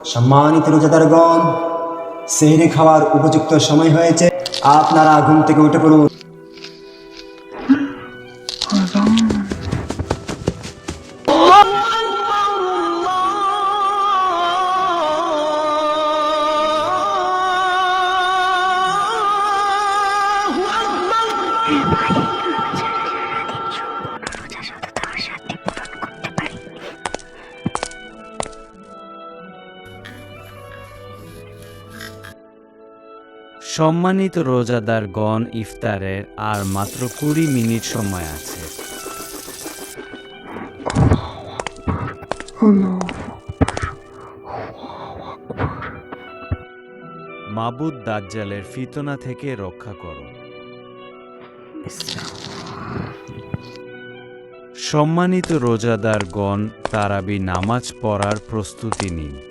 সম্মানিত রোজাদারগণ, সেহরি খাওয়ার উপযুক্ত সময় হয়েছে। আপনারা ঘুম থেকে উঠে পড়ুন। সম্মানিত রোজাদারগণ, ইফতারের আর মাত্র 20 মিনিট সময় আছে। মাবুদ দাজ্জালের ফিতনা থেকে রক্ষা করো। সম্মানিত রোজাদারগণ, তারাবি নামাজ পড়ার প্রস্তুতি নিন।